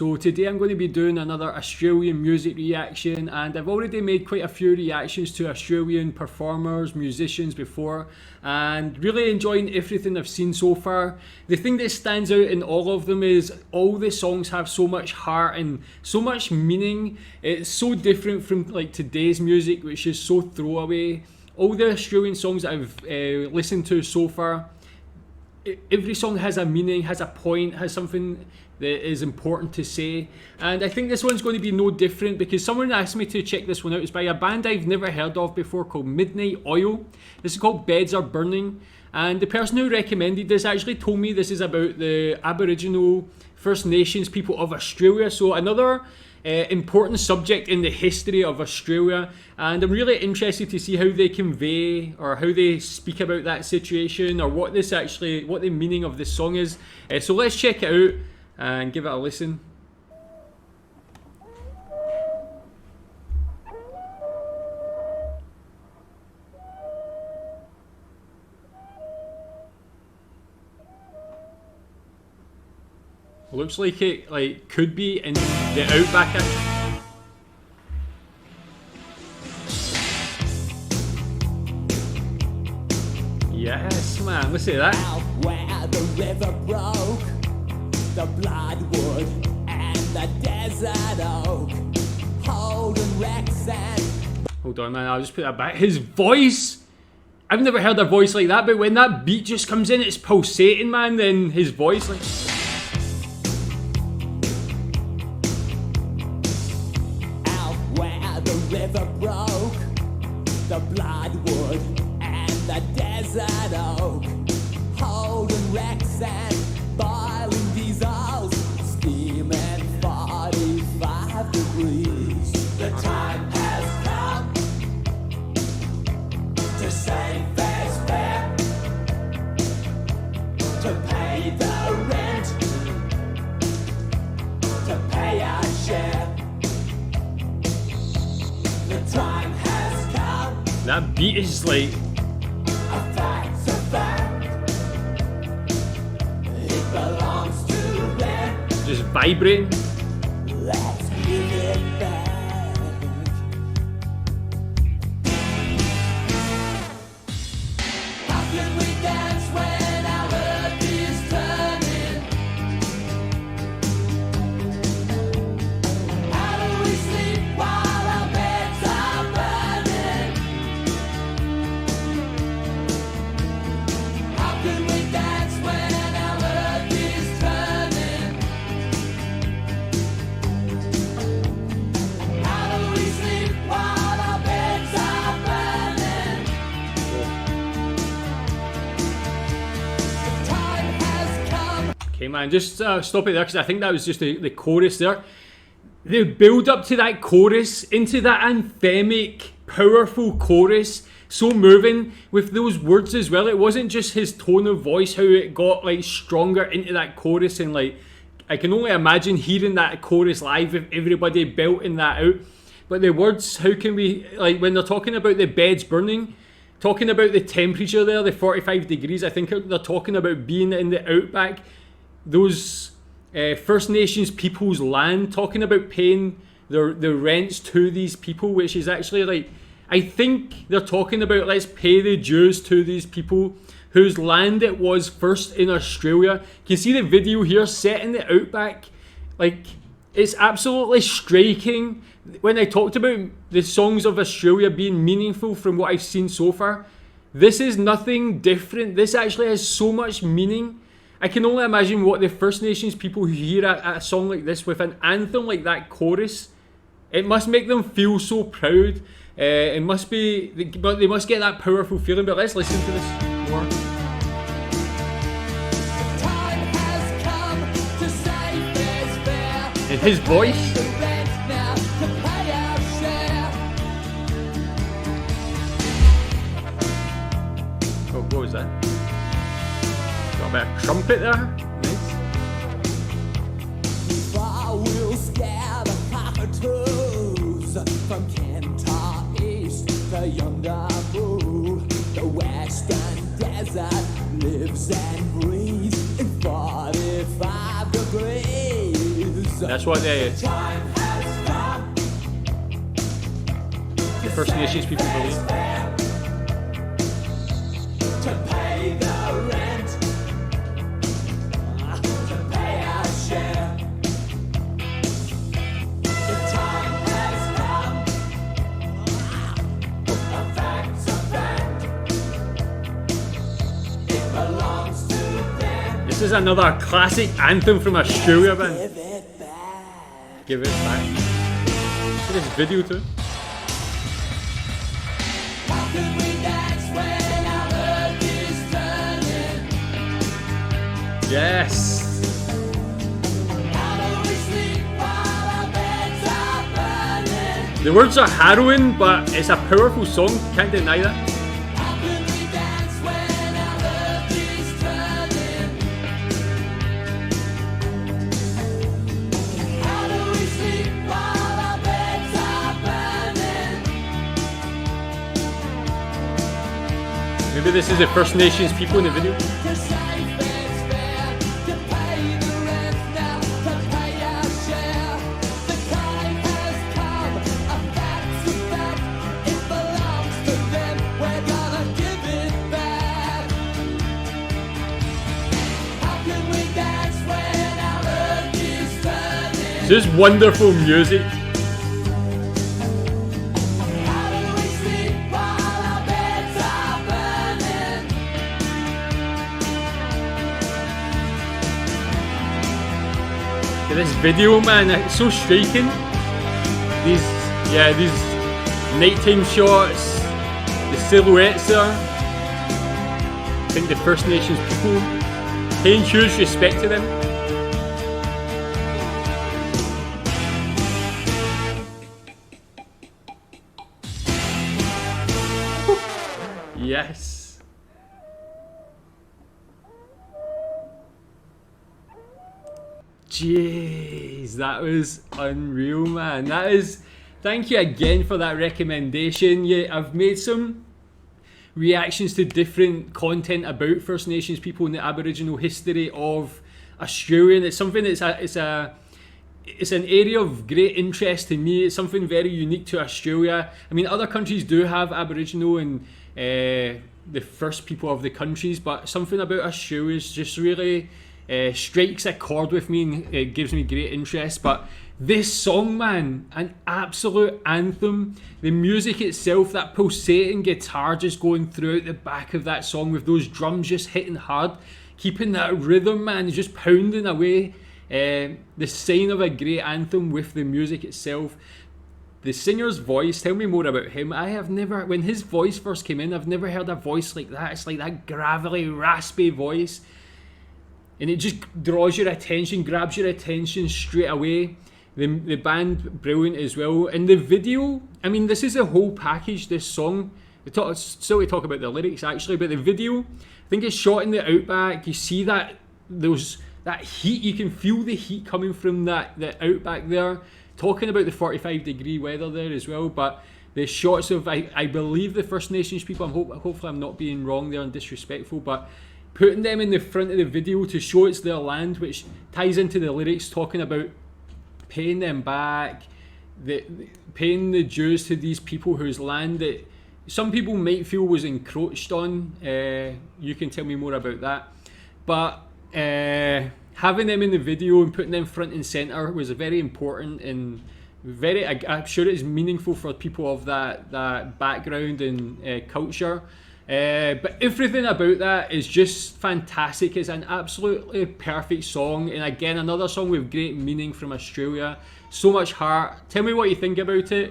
So today I'm going to be doing another Australian music reaction, and I've already made quite a few reactions to Australian performers, musicians before, and really enjoying everything I've seen so far. The thing that stands out in all of them is all the songs have so much heart and so much meaning. It's so different from like today's music, which is so throwaway. All the Australian songs that I've listened to so far, every song has a meaning, has a point, has something that is important to say, and I think this one's going to be no different because someone asked me to check this one out. It's by a band I've never heard of before called Midnight Oil. This is called Beds Are Burning, and the person who recommended this actually told me this is about the Aboriginal First Nations people of Australia, so another important subject in the history of Australia, and I'm really interested to see how they convey or how they speak about that situation, or what the meaning of this song is. So let's check it out and give it a listen. Looks like it could be in the outback. Yes, man, listen to that. Out where the river broke, the bloodwood and the desert oak, holding wrecks and... Hold on, man, I'll just put that back. His voice! I've never heard a voice like that, but when that beat just comes in, it's pulsating, man, then his voice, like... river broke, the bloodwood and the desert oak, holding wrecks and boiling diesels, steaming 45 degrees. The time has come to save fair's fair, to pay the rent, to pay our share. Time has come. That beat is like... A fact's a fact. It belongs to them. just vibrating. Let's give it back. How can we dance when our earth is turning? How do we sleep while our beds are burning? How can we dance when our earth is turning? How do we sleep while our beds are burning? The time has come. Okay, man, just stop it there because I think that was just the chorus there. The build up to that chorus, into that anthemic, powerful chorus, so moving with those words as well. It wasn't just his tone of voice, how it got like stronger into that chorus, and like I can only imagine hearing that chorus live if everybody belting that out. But the words, how can we, like when they're talking about the beds burning, talking about the temperature there, the 45 degrees, I think they're talking about being in the outback, those First Nations people's land, talking about paying their rents to these people, which is actually like, I think they're talking about let's pay the dues to these people whose land it was first in Australia. You can see the video here set in the outback. Like, it's absolutely striking. When I talked about the songs of Australia being meaningful from what I've seen so far, this is nothing different. This actually has so much meaning. I can only imagine what the First Nations people who hear a song like this with an anthem like that chorus, it must make them feel so proud. It must be, but they must get that powerful feeling. But let's listen to this more. Time has come to save fair's fair. And his voice. The rent now to pay our share. Oh, what was that? Got a bit of trumpet there. Nice. Far will scare the cockatoos from Kentar East to Yongabu. The western desert lives and breathes in 45 degrees. That's what the Time has come. First Nations people believe. To pay the rent, to pay our share. The time has come. A fact's a fact. It belongs to them. This is another classic anthem from Australia, man. Give it back. Give it back. Look at this video too. How can we dance when our earth is turning? Yes. How do we sleep while our beds are burning? The words are harrowing, but it's a powerful song. Can't deny that. How can we dance when our earth is turning? How do we sleep while our beds are burning? Maybe this is the First Nations people in the video. To save bed's fair, to pay the rent now, to pay our share. The time has come, a fact's a fact. It belongs to them, we're gonna give it back. How can we dance when our earth is turning? This is wonderful music. How do we sleep while our beds are burning? This video, man, it's so striking. These nighttime shots, the silhouettes there. I think the First Nations people, paying huge respect to them. Yes. Jeez, that was unreal, man. That is. Thank you again for that recommendation. Yeah, I've made some reactions to different content about First Nations people and the Aboriginal history of Australia. And it's something that's it's an area of great interest to me. It's something very unique to Australia. I mean, other countries do have Aboriginal and the first people of the countries, but something about Australia is just really strikes a chord with me and it gives me great interest. But this song, man, an absolute anthem. The music itself, that pulsating guitar just going throughout the back of that song with those drums just hitting hard, keeping that rhythm, man, just pounding away. The sign of a great anthem with the music itself. The singer's voice, tell me more about him. I have never, when his voice first came in, I've never heard a voice like that. It's like that gravelly, raspy voice. And it just draws your attention, grabs your attention straight away. The band, brilliant as well. And the video, I mean, this is a whole package, this song. Still to talk about the lyrics actually, but the video, I think it's shot in the outback. You see that heat, you can feel the heat coming from the outback there. Talking about the 45-degree weather there as well, but the shots of, I believe the First Nations people, hopefully I'm not being wrong there and disrespectful, but putting them in the front of the video to show it's their land, which ties into the lyrics talking about paying them back, paying the dues to these people whose land that some people might feel was encroached on. You can tell me more about that. But having them in the video and putting them front and centre was very important and I'm sure it is meaningful for people of that background and culture. But everything about that is just fantastic. It's an absolutely perfect song, and again, another song with great meaning from Australia. So much heart. Tell me what you think about it.